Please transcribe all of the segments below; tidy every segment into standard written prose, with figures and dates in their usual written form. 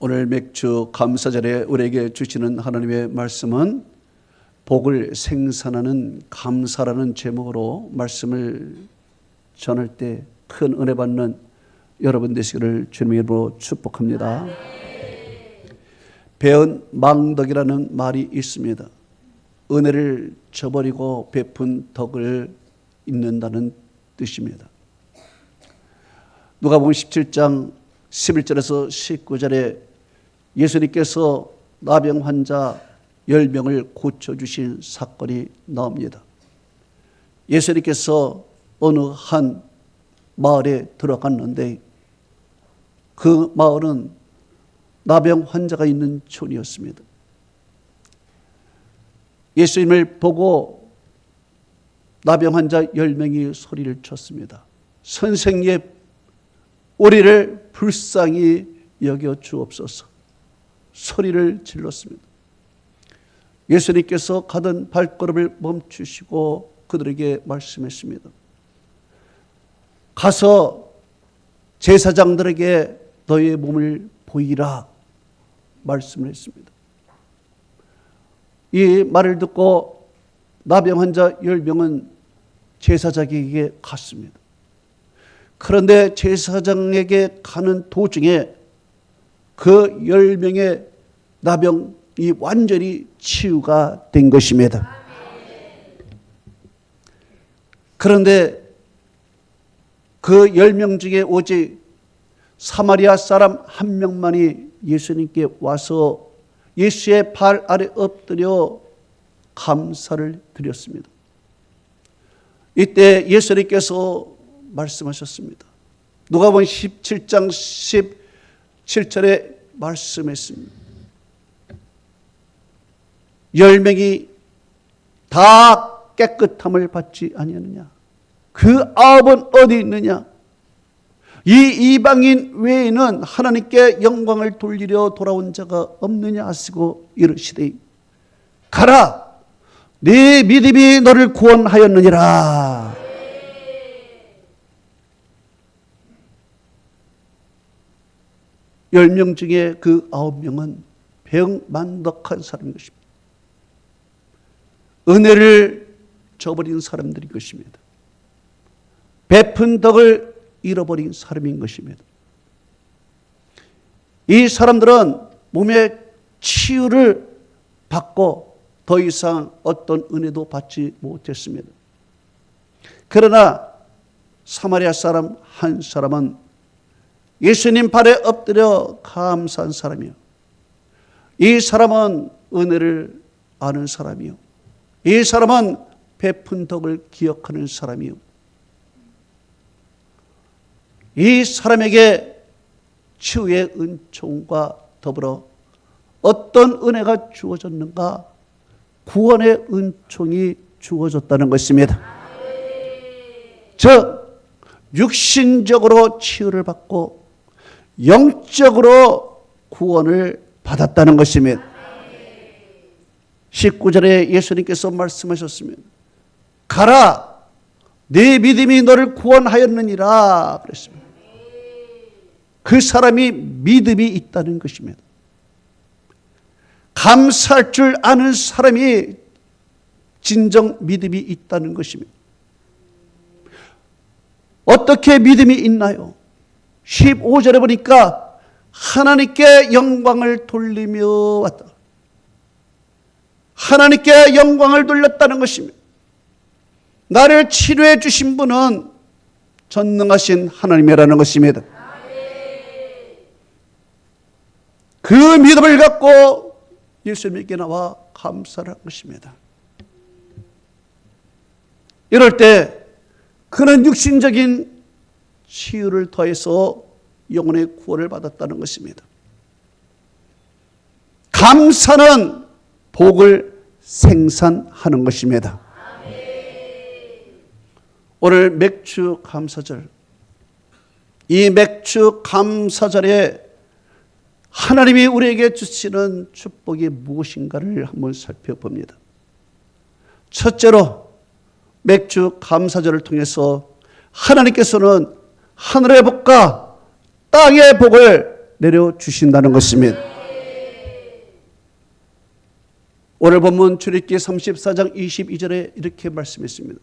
오늘 맥주 감사절에 우리에게 주시는 하나님의 말씀은 복을 생산하는 감사라는 제목으로 말씀을 전할 때 큰 은혜 받는 여러분 되시기를 주님의 이름으로 축복합니다. 배은 망덕이라는 말이 있습니다. 은혜를 저버리고 베푼 덕을 잊는다는 뜻입니다. 누가복음 17장 11절에서 19절에 예수님께서 나병 환자 10명을 고쳐주신 사건이 나옵니다. 예수님께서 어느 한 마을에 들어갔는데 그 마을은 나병 환자가 있는 촌이었습니다. 예수님을 보고 나병 환자 10명이 소리를 쳤습니다. 선생님, 우리를 불쌍히 여겨 주옵소서. 소리를 질렀습니다. 예수님께서 가던 발걸음을 멈추시고 그들에게 말씀했습니다. 가서 제사장들에게 너의 몸을 보이라 말씀을 했습니다. 이 말을 듣고 나병 환자 10명은 제사장에게 갔습니다. 그런데 제사장에게 가는 도중에 그 10명의 나병이 완전히 치유가 된 것입니다. 그런데 그 10명 중에 오직 사마리아 사람 한 명만이 예수님께 와서 예수의 발 아래 엎드려 감사를 드렸습니다. 이때 예수님께서 말씀하셨습니다. 누가복음 17장 17절에 말씀했습니다. 10명이 다 깨끗함을 받지 아니하느냐? 그 아홉은 어디 있느냐? 이 이방인 외에는 하나님께 영광을 돌리려 돌아온 자가 없느냐 하시고 이르시되 가라, 네 믿음이 너를 구원하였느니라. 열 명 중에 그 9명은 병만덕한 사람인 것입니다. 은혜를 저버린 사람들인 것입니다. 베푼 덕을 잃어버린 사람인 것입니다. 이 사람들은 몸의 치유를 받고 더 이상 어떤 은혜도 받지 못했습니다. 그러나 사마리아 사람 한 사람은 예수님 발에 엎드려 감사한 사람이요. 이 사람은 은혜를 아는 사람이요. 이 사람은 베푼 덕을 기억하는 사람이요. 이 사람에게 치유의 은총과 더불어 어떤 은혜가 주어졌는가? 구원의 은총이 주어졌다는 것입니다. 즉 육신적으로 치유를 받고 영적으로 구원을 받았다는 것입니다. 19절에 예수님께서 말씀하셨습니다. 가라, 네 믿음이 너를 구원하였느니라 그랬습니다. 그 사람이 믿음이 있다는 것입니다. 감사할 줄 아는 사람이 진정 믿음이 있다는 것입니다. 어떻게 믿음이 있나요? 15절에 보니까 하나님께 영광을 돌리며 왔다. 하나님께 영광을 돌렸다는 것입니다. 나를 치료해 주신 분은 전능하신 하나님이라는 것입니다. 그 믿음을 갖고 예수님께 나와 감사를 한 것입니다. 이럴 때 그는 육신적인 치유를 더해서 영혼의 구원을 받았다는 것입니다. 감사는 복을 생산하는 것입니다. 오늘 맥주 감사절, 이 맥주 감사절에 하나님이 우리에게 주시는 축복이 무엇인가를 한번 살펴봅니다. 첫째로 맥주 감사절을 통해서 하나님께서는 하늘의 복과 땅의 복을 내려주신다는 것입니다. 오늘 본문 출애굽기 34장 22절에 이렇게 말씀했습니다.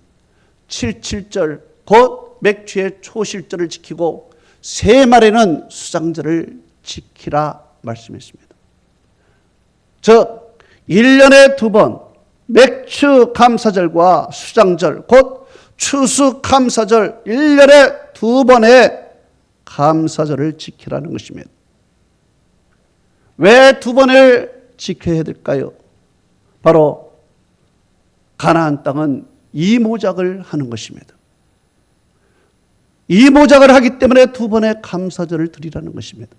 77절 곧 맥주의 초실절을 지키고 세 말에는 수장절을 지키라 말씀했습니다. 즉 1년에 2번 맥주 감사절과 수장절 곧 추수 감사절 1년에 2번의 감사절을 지키라는 것입니다. 왜 2번을 지켜야 될까요? 바로 가나안 땅은 이모작을 하는 것입니다. 이모작을 하기 때문에 2번의 감사절을 드리라는 것입니다.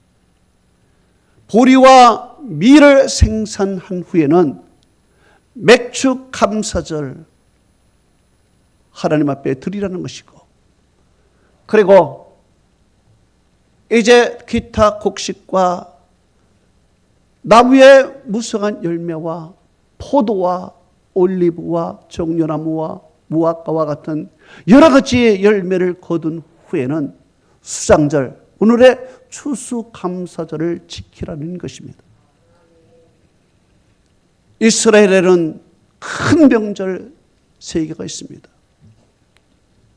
보리와 밀을 생산한 후에는 맥주 감사절 하나님 앞에 드리라는 것이고, 그리고 이제 기타 곡식과 나무의 무성한 열매와 포도와 올리브와 종려나무와 무화과와 같은 여러 가지의 열매를 거둔 후에는 수장절, 오늘의 추수감사절을 지키라는 것입니다. 이스라엘에는 큰 명절 3개가 있습니다.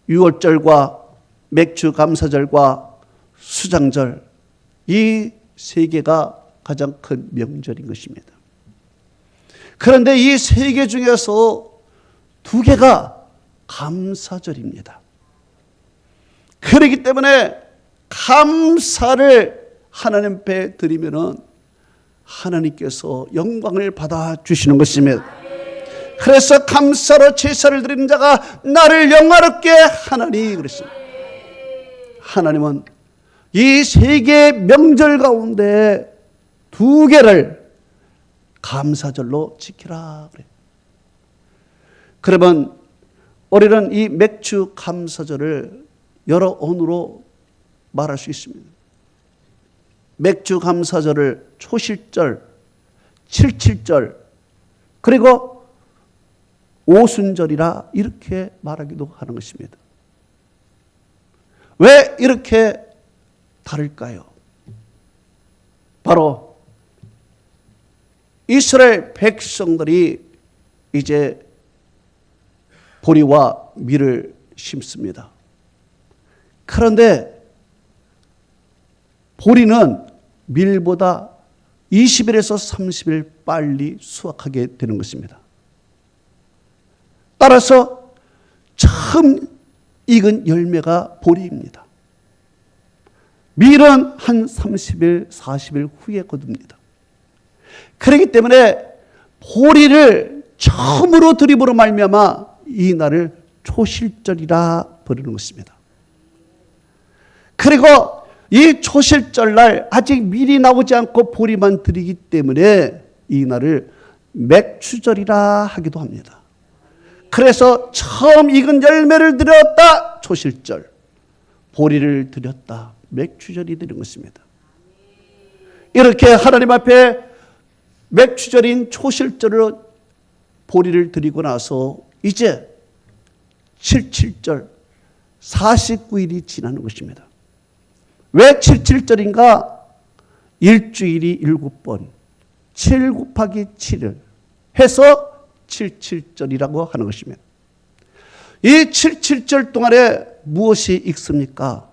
유월절과 맥주감사절과 수장절, 이 3개가 가장 큰 명절인 것입니다. 그런데 이 3개 중에서 2개가 감사절입니다. 그렇기 때문에 감사를 하나님 앞에 드리면은 하나님께서 영광을 받아 주시는 것입니다. 그래서 감사로 제사를 드리는 자가 나를 영화롭게 하나니 그랬습니다. 하나님은 이 3개의 명절 가운데 2개를 감사절로 지키라 그래요. 그러면 우리는 이 맥주 감사절을 여러 언어로 말할 수 있습니다. 맥주 감사절을 초실절, 칠칠절, 그리고 오순절이라 이렇게 말하기도 하는 것입니다. 왜 이렇게 다를까요? 바로 이스라엘 백성들이 이제 보리와 밀을 심습니다. 그런데 보리는 밀보다 20일에서 30일 빨리 수확하게 되는 것입니다. 따라서 처음 익은 열매가 보리입니다. 밀은 한 30일, 40일 후에 거둡니다. 그렇기 때문에 보리를 처음으로 드림으로 말미암아 이 날을 초실절이라 부르는 것입니다. 그리고 이 초실절날 아직 밀이 나오지 않고 보리만 드리기 때문에 이 날을 맥추절이라 하기도 합니다. 그래서 처음 익은 열매를 드렸다 초실절, 보리를 드렸다 맥추절이 되는 것입니다. 이렇게 하나님 앞에 맥추절인 초실절로 보리를 드리고 나서 이제 77절 49일이 지나는 것입니다. 왜 77절인가? 일주일이 7번 7 곱하기 7을 해서 77절이라고 하는 것입니다. 이 77절 동안에 무엇이 익습니까?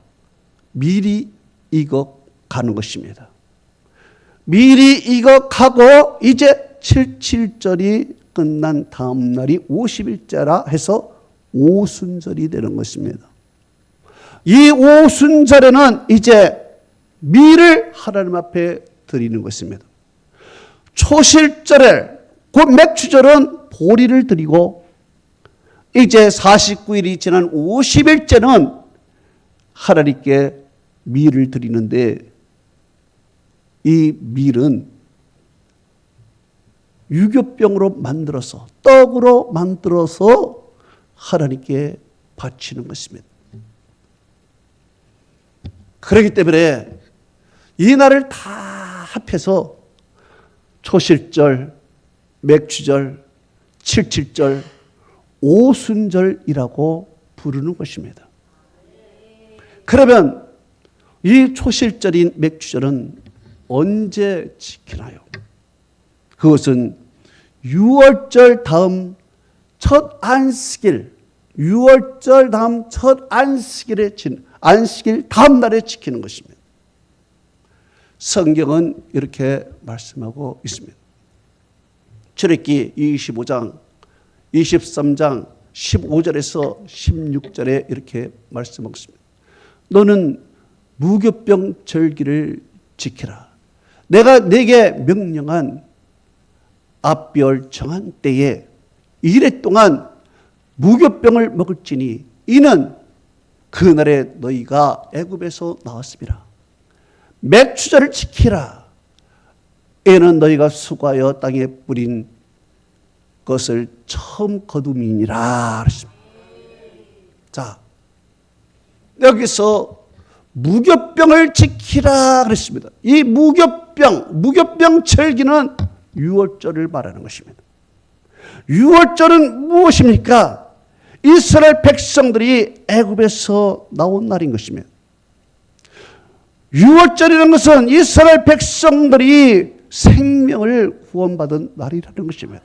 밀이 익어가는 것입니다. 밀이 익어가고 이제 77절이 끝난 다음 날이 50일째라 해서 오순절이 되는 것입니다. 이 오순절에는 이제 밀을 하나님 앞에 드리는 것입니다. 초실절에 곧 맥추절은 보리를 드리고 이제 49일이 지난 50일째는 하나님께 밀을 드리는데 이 밀은 유교병으로 만들어서 떡으로 만들어서 하나님께 바치는 것입니다. 그렇기 때문에 이 날을 다 합해서 초실절, 맥추절, 칠칠절, 오순절이라고 부르는 것입니다. 그러면 이 초실절인 맥추절은 언제 지키나요? 그것은 유월절 다음 첫 안식일, 유월절 다음 첫 안식일 다음 날에 지키는 것입니다. 성경은 이렇게 말씀하고 있습니다. 출애굽기 25장, 23장 15절에서 16절에 이렇게 말씀하고 있습니다. 너는 무교병 절기를 지키라. 내가 네게 명령한 앞별 정한 때에 이래 동안 무교병을 먹을지니 이는 그날에 너희가 애굽에서 나왔음이라. 맥추절을 지키라. 이는 너희가 수고하여 땅에 뿌린 것을 처음 거둠이니라. 자, 여기서 무교병을 지키라 그랬습니다. 이 무교병 절기는 유월절을 말하는 것입니다. 유월절은 무엇입니까? 이스라엘 백성들이 애굽에서 나온 날인 것입니다. 유월절이라는 것은 이스라엘 백성들이 생명을 구원받은 날이라는 것입니다.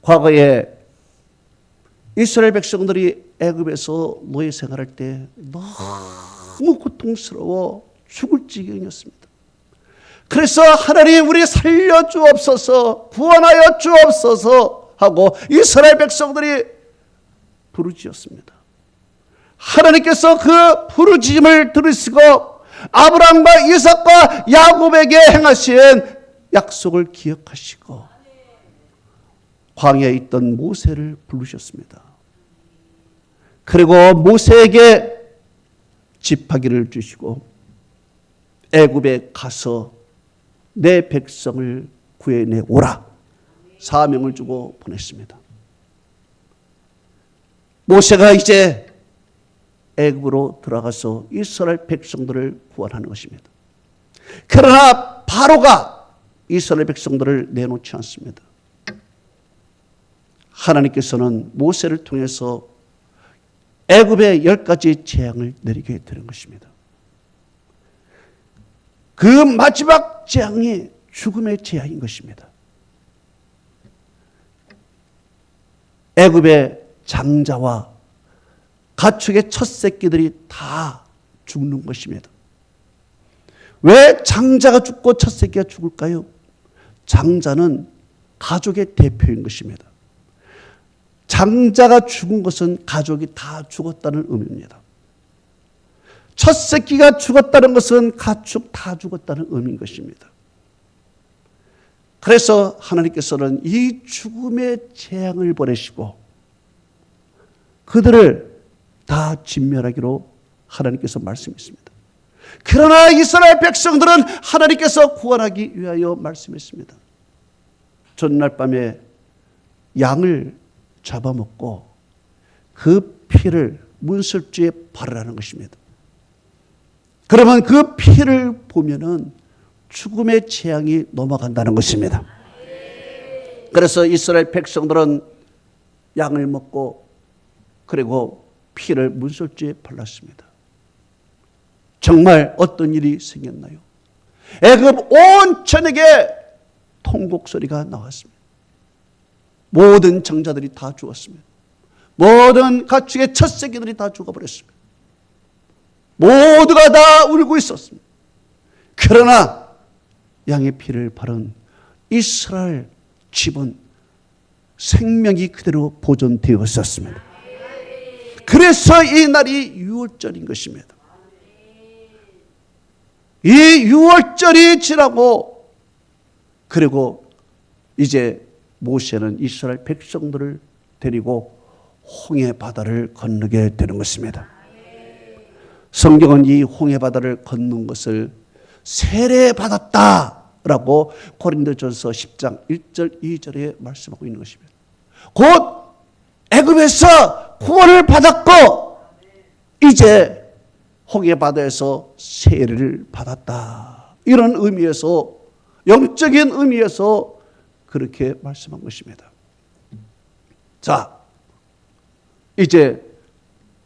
과거에 이스라엘 백성들이 애굽에서 노예 생활할 때 너무 고통스러워 죽을 지경이었습니다. 그래서 하나님 우리 살려주옵소서, 구원하여 주옵소서 하고 이스라엘 백성들이 부르짖었습니다. 하나님께서 그 부르짖음을 들으시고 아브라함과 이삭과 야곱에게 행하신 약속을 기억하시고 광야에 있던 모세를 부르셨습니다. 그리고 모세에게 지팡이를 주시고 애굽에 가서 내 백성을 구해내 오라 사명을 주고 보냈습니다. 모세가 이제 애굽으로 들어가서 이스라엘 백성들을 구원하는 것입니다. 그러나 바로가 이스라엘 백성들을 내놓지 않습니다. 하나님께서는 모세를 통해서 애굽에 10가지 재앙을 내리게 되는 것입니다. 그 마지막 재앙이 죽음의 재앙인 것입니다. 애굽의 장자와 가축의 첫 새끼들이 다 죽는 것입니다. 왜 장자가 죽고 첫 새끼가 죽을까요? 장자는 가족의 대표인 것입니다. 장자가 죽은 것은 가족이 다 죽었다는 의미입니다. 첫 새끼가 죽었다는 것은 가축 다 죽었다는 의미인 것입니다. 그래서 하나님께서는 이 죽음의 재앙을 보내시고 그들을 다 진멸하기로 하나님께서 말씀했습니다. 그러나 이스라엘 백성들은 하나님께서 구원하기 위하여 말씀했습니다. 전날 밤에 양을 잡아먹고 그 피를 문설주에 바르라는 것입니다. 그러면 그 피를 보면은 죽음의 재앙이 넘어간다는 것입니다. 그래서 이스라엘 백성들은 양을 먹고 그리고 피를 문설주에 발랐습니다. 정말 어떤 일이 생겼나요? 애굽 온 전역에 통곡 소리가 나왔습니다. 모든 장자들이 다 죽었습니다. 모든 가축의 첫 새끼들이 다 죽어버렸습니다. 모두가 다 울고 있었습니다. 그러나 양의 피를 바른 이스라엘 집은 생명이 그대로 보존되어 있었습니다. 그래서 이 날이 유월절인 것입니다. 이 유월절이 지나고 그리고 이제 모세는 이스라엘 백성들을 데리고 홍해 바다를 건너게 되는 것입니다. 성경은 이 홍해 바다를 건넌 것을 세례받았다라고 고린도전서 10장 1절 2절에 말씀하고 있는 것입니다. 곧 애굽에서 구원을 받았고 이제 홍해 바다에서 세례를 받았다. 이런 의미에서 영적인 의미에서 그렇게 말씀한 것입니다. 자, 이제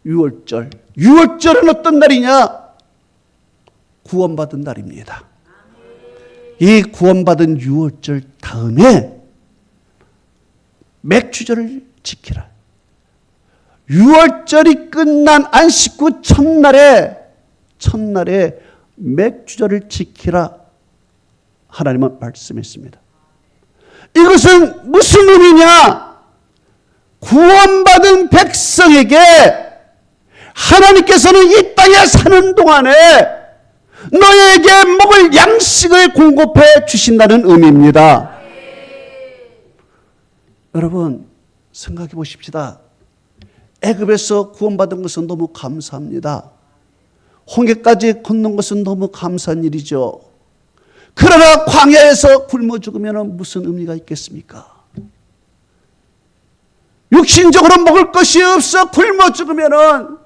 유월절. 유월절은 어떤 날이냐? 구원받은 날입니다. 이 구원받은 유월절 다음에 맥주절을 지키라. 유월절이 끝난 안식 후 첫날에 맥주절을 지키라 하나님은 말씀했습니다. 이것은 무슨 의미냐? 구원받은 백성에게 하나님께서는 이 땅에 사는 동안에 너에게 먹을 양식을 공급해 주신다는 의미입니다. 여러분 생각해 보십시다. 애굽에서 구원받은 것은 너무 감사합니다. 홍해까지 걷는 것은 너무 감사한 일이죠. 그러나 광야에서 굶어 죽으면 무슨 의미가 있겠습니까? 육신적으로 먹을 것이 없어 굶어 죽으면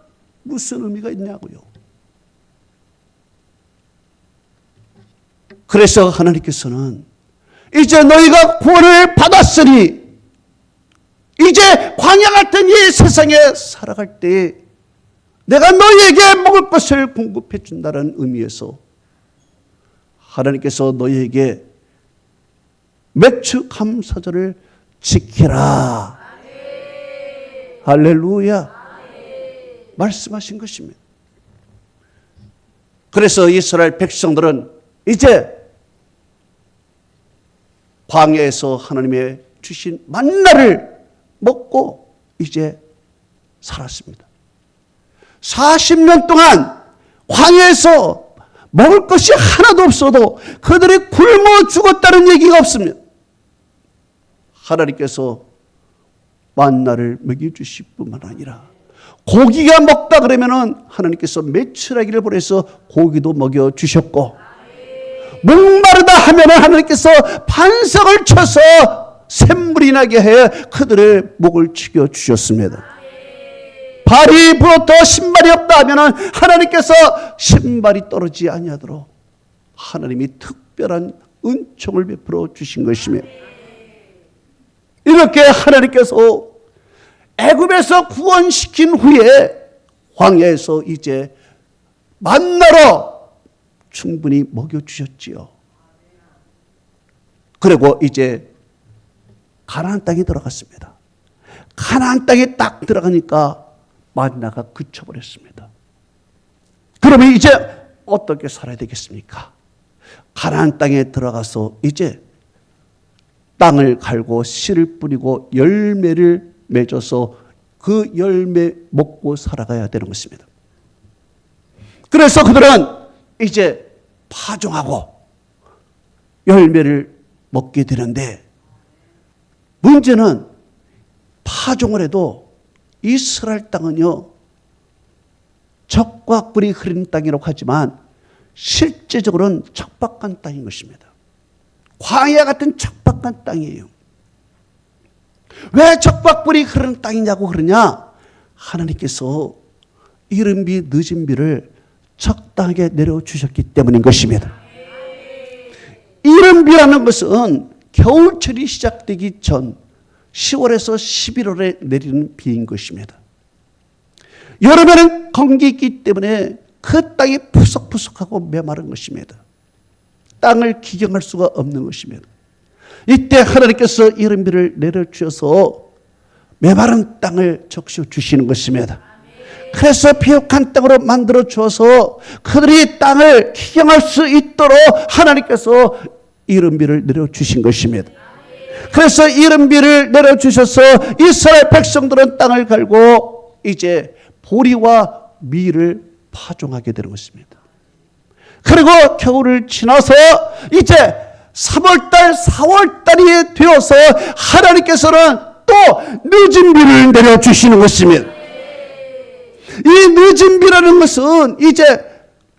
무슨 의미가 있냐고요. 그래서 하나님께서는 이제 너희가 구원을 받았으니 이제 광야 같은 이 세상에 살아갈 때 내가 너희에게 먹을 것을 공급해 준다는 의미에서 하나님께서 너희에게 맥주 감사절을 지키라. 할렐루야. 말씀하신 것입니다. 그래서 이스라엘 백성들은 이제 광야에서 하나님의 주신 만나를 먹고 이제 살았습니다. 40년 동안 광야에서 먹을 것이 하나도 없어도 그들이 굶어 죽었다는 얘기가 없습니다. 하나님께서 만나를 먹여주실 뿐만 아니라 고기가 먹다 그러면 하나님께서 메추라기를 보내서 고기도 먹여주셨고, 목마르다 하면 하나님께서 반석을 쳐서 샘물이 나게 해 그들의 목을 죽여주셨습니다. 발이 부러져 신발이 없다 하면 하나님께서 신발이 떨어지지 아니하도록 하나님이 특별한 은총을 베풀어 주신 것입니다. 이렇게 하나님께서 애굽에서 구원시킨 후에 광야에서 이제 만나러 충분히 먹여주셨지요. 그리고 이제 가나안 땅에 들어갔습니다. 가나안 땅에 딱 들어가니까 만나가 그쳐버렸습니다. 그러면 이제 어떻게 살아야 되겠습니까? 가나안 땅에 들어가서 이제 땅을 갈고 씨를 뿌리고 열매를 맺어서 그 열매 먹고 살아가야 되는 것입니다. 그래서 그들은 이제 파종하고 열매를 먹게 되는데, 문제는 파종을 해도 이스라엘 땅은요, 적과 꿀이 흐르는 땅이라고 하지만 실제적으로는 척박한 땅인 것입니다. 광야 같은 척박한 땅이에요. 왜 적박불이 흐르는 땅이냐고 그러냐? 하나님께서 이른 비 늦은 비를 적당하게 내려주셨기 때문인 것입니다. 이른 비라는 것은 겨울철이 시작되기 전 10월에서 11월에 내리는 비인 것입니다. 여름에는 건기 있기 때문에 그 땅이 푸석푸석하고 메마른 것입니다. 땅을 기경할 수가 없는 것입니다. 이때 하나님께서 이른 비를 내려주셔서 메마른 땅을 적셔 주시는 것입니다. 그래서 비옥한 땅으로 만들어 주어서 그들이 땅을 기경할 수 있도록 하나님께서 이른 비를 내려주신 것입니다. 그래서 이른 비를 내려주셔서 이스라엘 백성들은 땅을 갈고 이제 보리와 밀을 파종하게 되는 것입니다. 그리고 겨울을 지나서 이제 3월달, 4월달이 되어서 하나님께서는 또 늦은 비를 내려주시는 것입니다. 이 늦은 비라는 것은 이제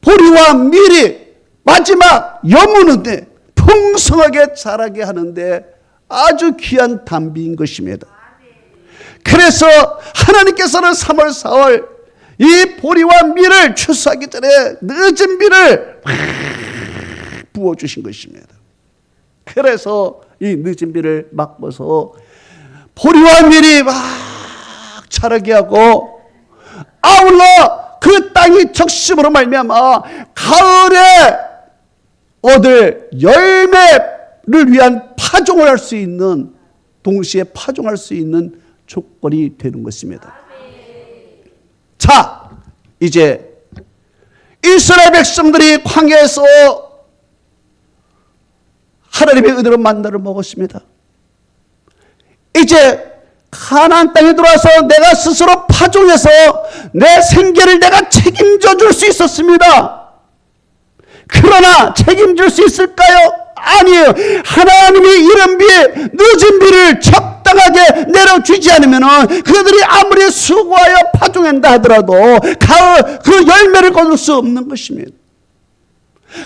보리와 밀이 마지막 여무는데 풍성하게 자라게 하는데 아주 귀한 단비인 것입니다. 그래서 하나님께서는 3월, 4월 이 보리와 밀을 추수하기 전에 늦은 비를 부어주신 것입니다. 그래서 이 늦은 비를 맛보서 보리와 밀이 막 자라게 하고, 아울러 그 땅이 적심으로 말미암아 가을에 얻을 열매를 위한 파종을 할 수 있는, 동시에 파종할 수 있는 조건이 되는 것입니다. 자, 이제 이스라엘 백성들이 광야에서 하나님의 은혜로 만나를 먹었습니다. 이제 가나안 땅에 들어와서 내가 스스로 파종해서 내 생계를 내가 책임져 줄 수 있었습니다. 그러나 책임질 수 있을까요? 아니에요. 하나님이 이른 비, 늦은 비를 적당하게 내려주지 않으면 그들이 아무리 수고하여 파종한다 하더라도 가을 그 열매를 거둘 수 없는 것입니다.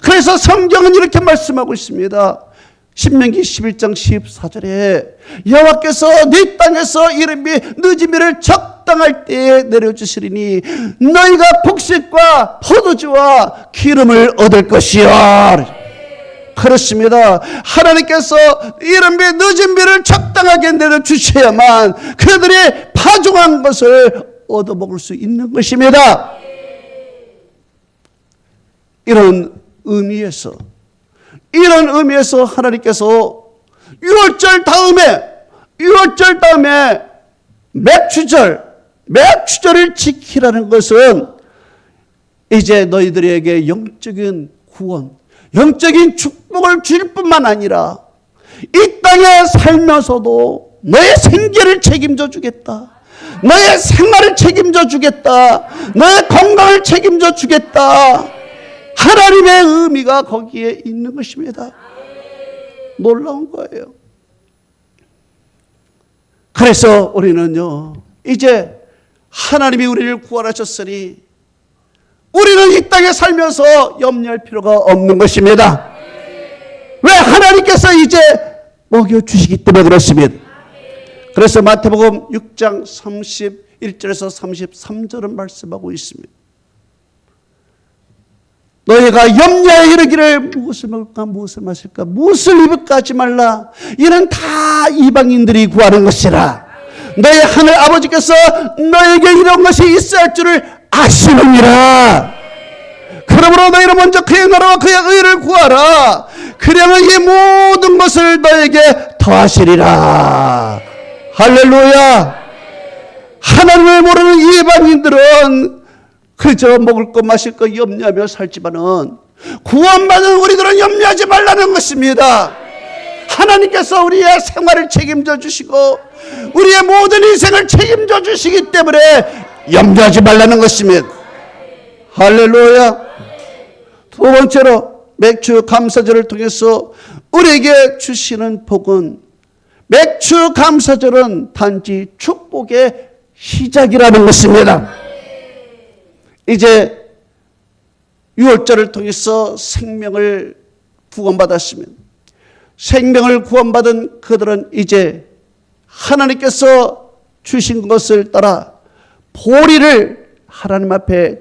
그래서 성경은 이렇게 말씀하고 있습니다. 신명기 11장 14절에 여호와께서 네 땅에서 이른 비 늦은 비를 적당할 때에 내려주시리니 너희가 곡식과 포도주와 기름을 얻을 것이야. 그렇습니다. 하나님께서 이른 비 늦은 비를 적당하게 내려주셔야만 그들이 파종한 것을 얻어먹을 수 있는 것입니다. 이런 의미에서 하나님께서 6월절 다음에 맥추절을 지키라는 것은 이제 너희들에게 영적인 구원, 영적인 축복을 줄 뿐만 아니라 이 땅에 살면서도 너의 생계를 책임져 주겠다, 너의 생활을 책임져 주겠다, 너의 건강을 책임져 주겠다, 하나님의 의미가 거기에 있는 것입니다. 놀라운 거예요. 그래서 우리는요, 이제 하나님이 우리를 구원하셨으니 우리는 이 땅에 살면서 염려할 필요가 없는 것입니다. 왜? 하나님께서 이제 먹여주시기 때문에 그렇습니다. 그래서 마태복음 6장 31절에서 33절은 말씀하고 있습니다. 너희가 염려에 이르기를 무엇을 먹을까, 무엇을 마실까, 무엇을 입을까 하지 말라. 이는 다 이방인들이 구하는 것이라. 너희 하늘 아버지께서 너에게 이런 것이 있어야 할 줄을 아시느니라. 그러므로 너희는 먼저 그의 나라와 그의 의를 구하라. 그러면 이 모든 것을 너에게 더하시리라. 할렐루야. 하나님을 모르는 이방인들은 그저 먹을 것 마실 것 염려하며 살지만은 구원받은 우리들은 염려하지 말라는 것입니다. 하나님께서 우리의 생활을 책임져 주시고 우리의 모든 인생을 책임져 주시기 때문에 염려하지 말라는 것입니다. 할렐루야. 두 번째로 맥주 감사절을 통해서 우리에게 주시는 복은, 맥주 감사절은 단지 축복의 시작이라는 것입니다. 이제 유월절을 통해서 생명을 구원받았으면, 생명을 구원받은 그들은 이제 하나님께서 주신 것을 따라 보리를 하나님 앞에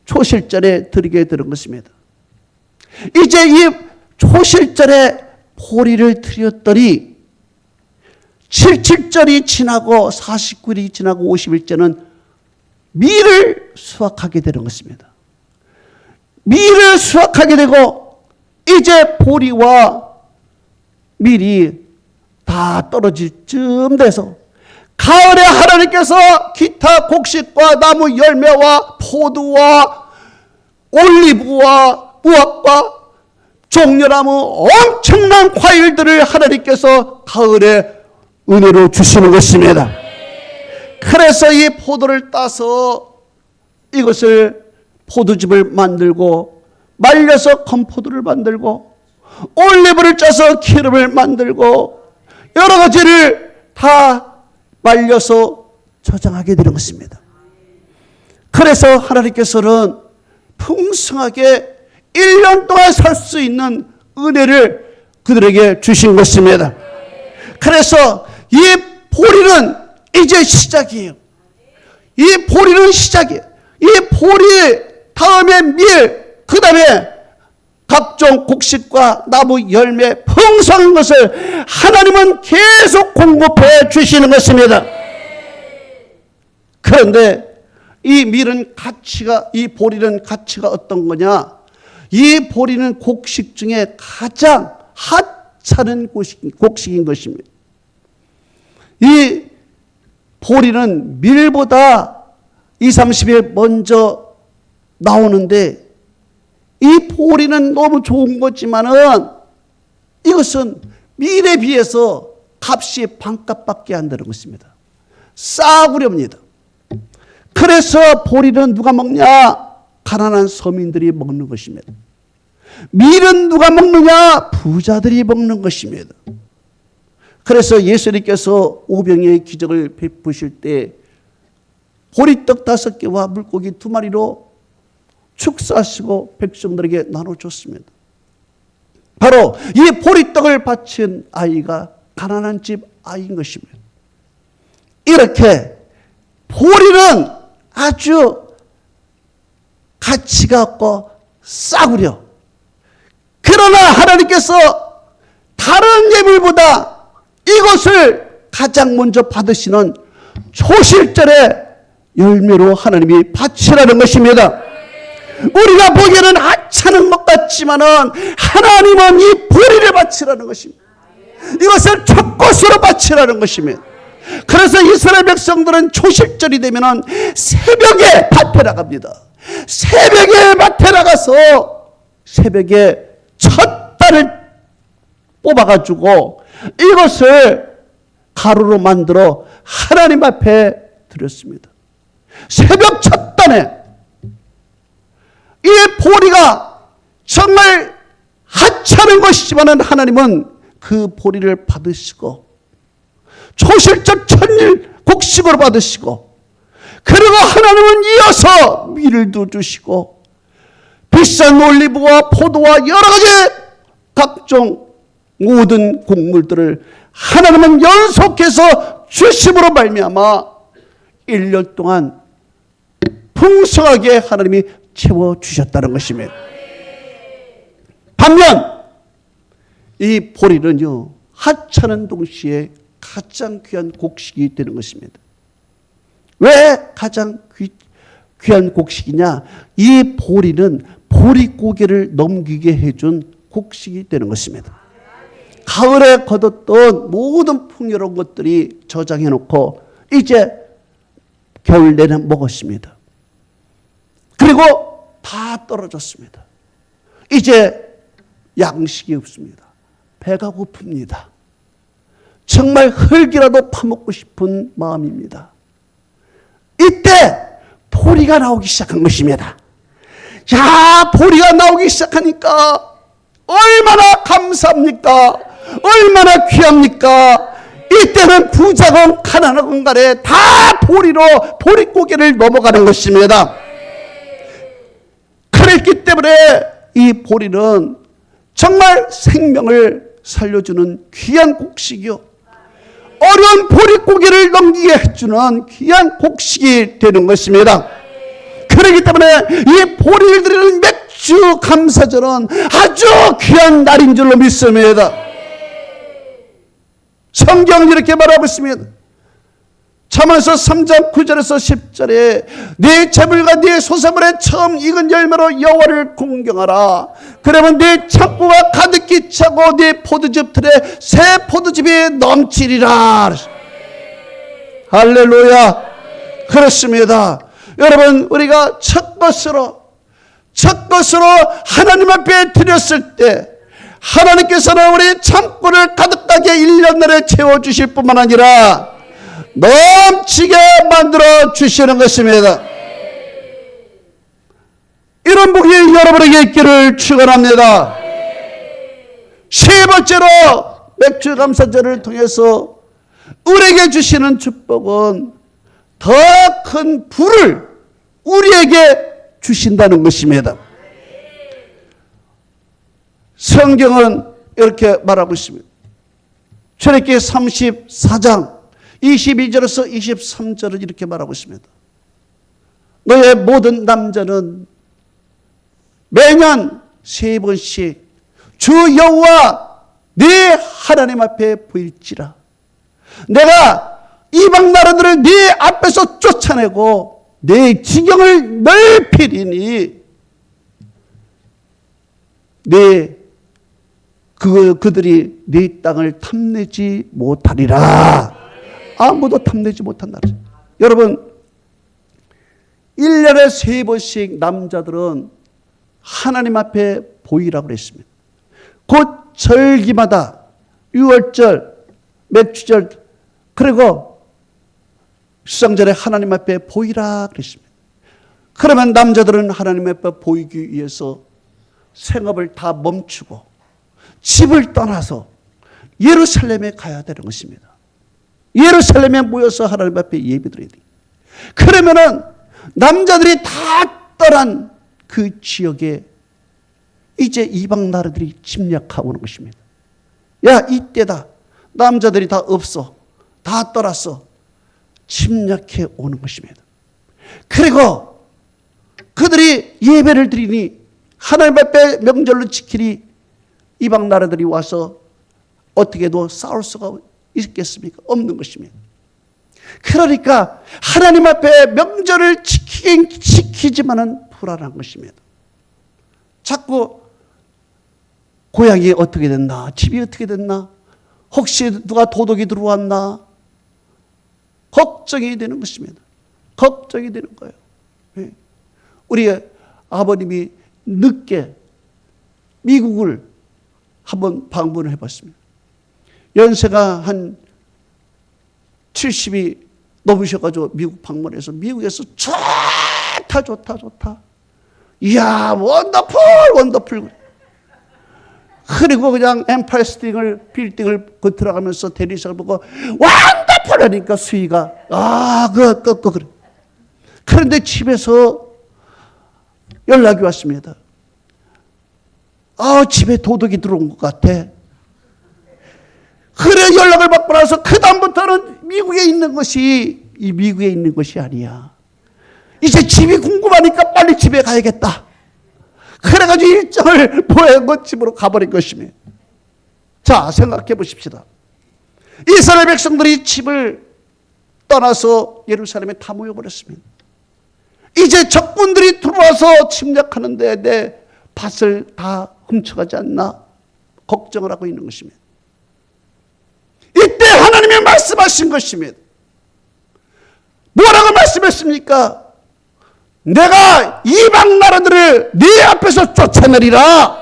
초실절에 드리게 되는 것입니다. 이제 이 초실절에 보리를 드렸더니 77절이 지나고 49일이 지나고 50일째는 밀을 수확하게 되는 것입니다. 밀을 수확하게 되고 이제 보리와 밀이 다 떨어질 쯤 돼서 가을에 하나님께서 기타 곡식과 나무 열매와 포도와 올리브와 무화과 종려나무 엄청난 과일들을 하나님께서 가을에 은혜로 주시는 것입니다. 그래서 이 포도를 따서 이것을 포도즙을 만들고 말려서 건포도를 만들고 올리브를 짜서 기름을 만들고 여러 가지를 다 말려서 저장하게 되는 것입니다. 그래서 하나님께서는 풍성하게 1년 동안 살 수 있는 은혜를 그들에게 주신 것입니다. 그래서 이 보리는 이제 시작이에요. 이 보리는 시작이에요. 이 보리 다음에 밀, 그 다음에 각종 곡식과 나무 열매 풍성한 것을 하나님은 계속 공급해 주시는 것입니다. 그런데 이 밀은 가치가, 이 보리는 가치가 어떤 거냐? 이 보리는 곡식 중에 가장 하찮은 곡식인 것입니다. 이 보리는 밀보다 20, 30일 먼저 나오는데, 이 보리는 너무 좋은 거지만은 이것은 밀에 비해서 값이 반값밖에 안 되는 것입니다. 싸구려입니다. 그래서 보리는 누가 먹냐? 가난한 서민들이 먹는 것입니다. 밀은 누가 먹느냐? 부자들이 먹는 것입니다. 그래서 예수님께서 오병이의 기적을 베푸실 때 보리떡 5개와 물고기 2마리로 축사하시고 백성들에게 나눠줬습니다. 바로 이 보리떡을 바친 아이가 가난한 집 아이인 것입니다. 이렇게 보리는 아주 가치가 없고 싸구려. 그러나 하나님께서 다른 예물보다 이것을 가장 먼저 받으시는 초실절의 열매로 하나님이 바치라는 것입니다. 우리가 보기에는 하찮은 것 같지만은 하나님은 이 보리를 바치라는 것입니다. 이것을 첫 것으로 바치라는 것입니다. 그래서 이스라엘 백성들은 초실절이 되면은 새벽에 밭에 나갑니다. 새벽에 밭에 나가서 새벽에 첫 달을 뽑아가지고 이것을 가루로 만들어 하나님 앞에 드렸습니다. 새벽 첫 단에 이 보리가 정말 하찮은 것이지만 하나님은 그 보리를 받으시고 초실적 천일 곡식으로 받으시고, 그리고 하나님은 이어서 밀도 주시고 비싼 올리브와 포도와 여러 가지 각종 모든 곡물들을 하나님은 연속해서 주심으로 말미암아 1년 동안 풍성하게 하나님이 채워주셨다는 것입니다. 반면 이 보리는요, 하찮은 동시에 가장 귀한 곡식이 되는 것입니다. 왜 가장 귀한 곡식이냐? 이 보리는 보릿고개를 넘기게 해준 곡식이 되는 것입니다. 가을에 거뒀던 모든 풍요로운 것들이 저장해 놓고 이제 겨울 내내 먹었습니다. 그리고 다 떨어졌습니다. 이제 양식이 없습니다. 배가 고픕니다. 정말 흙이라도 파먹고 싶은 마음입니다. 이때 보리가 나오기 시작한 것입니다. 야, 보리가 나오기 시작하니까 얼마나 감사합니까? 얼마나 귀합니까? 이때는 부자건 가난하건 간에 다 보리로 보릿고개를 넘어가는 것입니다. 그랬기 때문에 이 보리는 정말 생명을 살려주는 귀한 곡식이요, 어려운 보릿고개를 넘기게 해주는 귀한 곡식이 되는 것입니다. 그렇기 때문에 이 보리를 드리는 맥주 감사절은 아주 귀한 날인 줄로 믿습니다. 성경은 이렇게 말하고 있습니다. 잠언서 3장 9절에서 10절에 네 재물과 네 소산물에 처음 익은 열매로 여호와를 공경하라. 그러면 네 창고가 가득히 차고 네 포도즙 틀에 새 포도즙이 넘치리라. 할렐루야. 그렇습니다. 여러분, 우리가 첫 것으로 하나님 앞에 드렸을 때 하나님께서는 우리 창고를 가득하게 1년 내내 채워주실 뿐만 아니라 넘치게 만들어 주시는 것입니다. 이런 복이 여러분에게 있기를 축원합니다. 세 번째로 맥주 감사절을 통해서 우리에게 주시는 축복은 더 큰 부를 우리에게 주신다는 것입니다. 성경은 이렇게 말하고 있습니다. 출애굽기 34장 22절에서 23절을 이렇게 말하고 있습니다. 너의 모든 남자는 매년 3번씩 주 여호와 네 하나님 앞에 보일지라. 내가 이방 나라들을 네 앞에서 쫓아내고 내 지경을 넓히리니 그들이 네 땅을 탐내지 못하리라. 아무도 탐내지 못한다. 여러분, 1년에 3번씩 남자들은 하나님 앞에 보이라고 그랬습니다. 곧 절기마다 유월절, 맥주절, 그리고 수상절에 하나님 앞에 보이라 그랬습니다. 그러면 남자들은 하나님 앞에 보이기 위해서 생업을 다 멈추고 집을 떠나서 예루살렘에 가야 되는 것입니다. 예루살렘에 모여서 하나님 앞에 예배드려야 돼요. 그러면은 남자들이 다 떠난 그 지역에 이제 이방 나라들이 침략하고 오는 것입니다. 야, 이때다. 남자들이 다 없어. 다 떠났어. 침략해 오는 것입니다. 그리고 그들이 예배를 드리니 하나님 앞에 명절로 지키니 이방 나라들이 와서 어떻게도 싸울 수가 있겠습니까? 없는 것입니다. 그러니까 하나님 앞에 명절을 지키긴 지키지만은 불안한 것입니다. 자꾸 고향이 어떻게 됐나? 집이 어떻게 됐나? 혹시 누가 도둑이 들어왔나? 걱정이 되는 것입니다. 걱정이 되는 거예요. 우리 아버님이 늦게 미국을 한번 방문을 해봤습니다. 연세가 한 70이 넘으셔가지고 미국 방문해서 미국에서 좋다. 이야, 원더풀. 그리고 그냥 엠파이어 빌딩을 들어가면서 대리석을 보고 원더풀 하니까 수희가 그래. 그런데 집에서 연락이 왔습니다. 집에 도둑이 들어온 것 같아. 그래, 연락을 받고 나서 그 다음부터는 미국에 있는 것이 아니야. 이제 집이 궁금하니까 빨리 집에 가야겠다. 그래가지고 일정을 보내고 집으로 가버린 것입니다. 자, 생각해 보십시다. 이스라엘 백성들이 집을 떠나서 예루살렘에 다 모여버렸습니다. 이제 적군들이 들어와서 침략하는데 내 밭을 다 훔쳐가지 않나 걱정을 하고 있는 것입니다. 이때 하나님이 말씀하신 것입니다. 뭐라고 말씀했습니까? 내가 이방 나라들을 네 앞에서 쫓아내리라.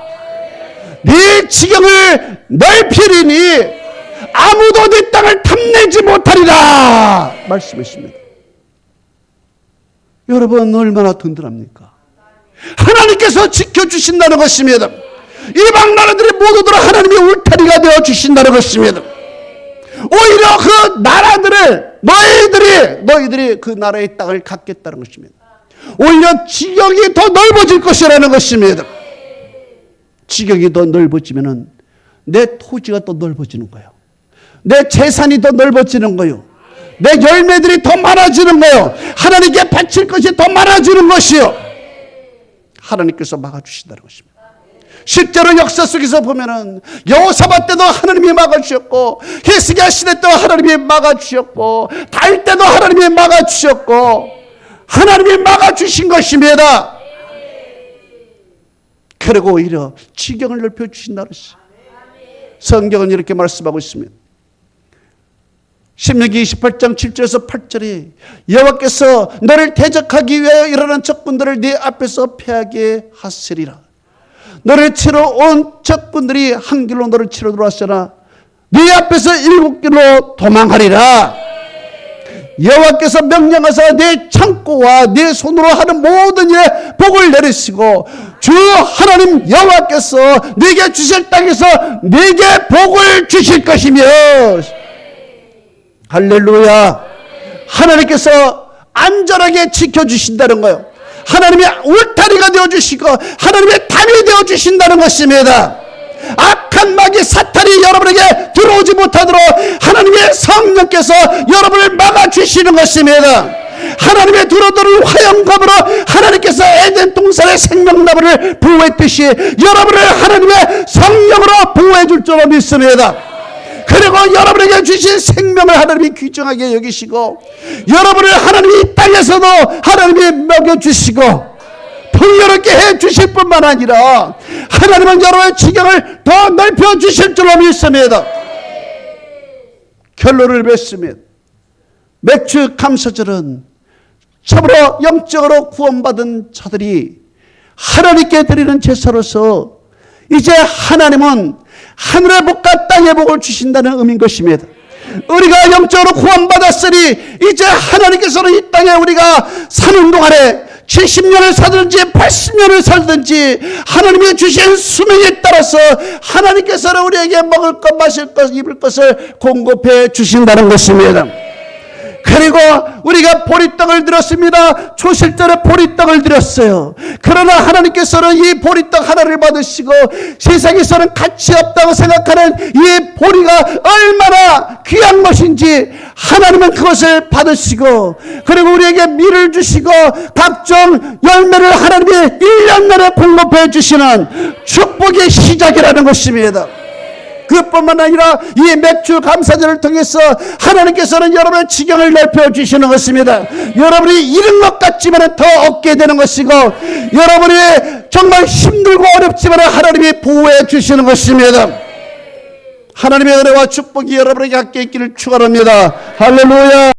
네 지경을 넓히리니 아무도 네 땅을 탐내지 못하리라 말씀했습니다. 여러분, 얼마나 든든합니까? 하나님께서 지켜주신다는 것입니다. 이방 나라들이 모두들 하나님의 울타리가 되어주신다는 것입니다. 오히려 그 나라들을 너희들이 그 나라의 땅을 갖겠다는 것입니다. 오히려 지경이 더 넓어질 것이라는 것입니다. 지경이 더 넓어지면은 내 토지가 더 넓어지는 거예요. 내 재산이 더 넓어지는 거예요. 내 열매들이 더 많아지는 거예요. 하나님께 바칠 것이 더 많아지는 것이요. 하나님께서 막아주신다는 것입니다. 실제로 역사 속에서 보면은 여호사밧 때도 하나님이 막아주셨고, 히스기야 시대 때도 하나님이 막아주셨고, 다윗 때도 하나님이 막아주셨고, 하나님이 막아주신 것입니다. 그리고 오히려 지경을 넓혀주신다는 것이, 성경은 이렇게 말씀하고 있습니다. 신명기 28장 7절에서 8절에 여호와께서 너를 대적하기 위하여 일어난 적군들을 네 앞에서 패하게 하시리라. 너를 치러 온 적군들이 한 길로 너를 치러 들어왔으나 네 앞에서 7길로 도망하리라. 여호와께서 명령하사 네 창고와 네 손으로 하는 모든 일에 복을 내리시고 주 하나님 여호와께서 네게 주실 땅에서 네게 복을 주실 것이며. 할렐루야. 하나님께서 안전하게 지켜주신다는 거예요. 하나님의 울타리가 되어주시고 하나님의 담이 되어주신다는 것입니다. 악한 마귀 사탄이 여러분에게 들어오지 못하도록 하나님의 성령께서 여러분을 막아주시는 것입니다. 하나님의 들어오는 화영검으로 하나님께서 에덴 동산의 생명나무를 보호했듯이 여러분을 하나님의 성령으로 보호해 줄 줄로 믿습니다. 그리고 여러분에게 주신 생명을 하나님이 귀중하게 여기시고 여러분을 하나님이 이 땅에서도 하나님이 먹여주시고 풍요롭게 해주실 뿐만 아니라 하나님은 여러분의 지경을 더 넓혀주실 줄로 믿습니다. 결론을 맺습니다. 맥주 감사절은 참으로 영적으로 구원받은 자들이 하나님께 드리는 제사로서 이제 하나님은 하늘의 복과 땅의 복을 주신다는 의미인 것입니다. 우리가 영적으로 구원받았으니 이제 하나님께서는 이 땅에 우리가 사는 동안에 70년을 살든지 80년을 살든지 하나님이 주신 수명에 따라서 하나님께서는 우리에게 먹을 것, 마실 것, 입을 것을 공급해 주신다는 것입니다. 그리고 우리가 보리떡을 드렸습니다. 초실절에 보리떡을 드렸어요. 그러나 하나님께서는 이 보리떡 하나를 받으시고 세상에서는 가치 없다고 생각하는 이 보리가 얼마나 귀한 것인지 하나님은 그것을 받으시고 그리고 우리에게 밀을 주시고 각종 열매를 하나님이 1년 내내 공급해 주시는 축복의 시작이라는 것입니다. 그뿐만 아니라 이 맥주 감사절을 통해서 하나님께서는 여러분의 지경을 넓혀주시는 것입니다. 여러분이 잃은 것 같지만 더 얻게 되는 것이고 여러분이 정말 힘들고 어렵지만 하나님이 보호해 주시는 것입니다. 하나님의 은혜와 축복이 여러분에게 함께 있기를 축원합니다. 할렐루야.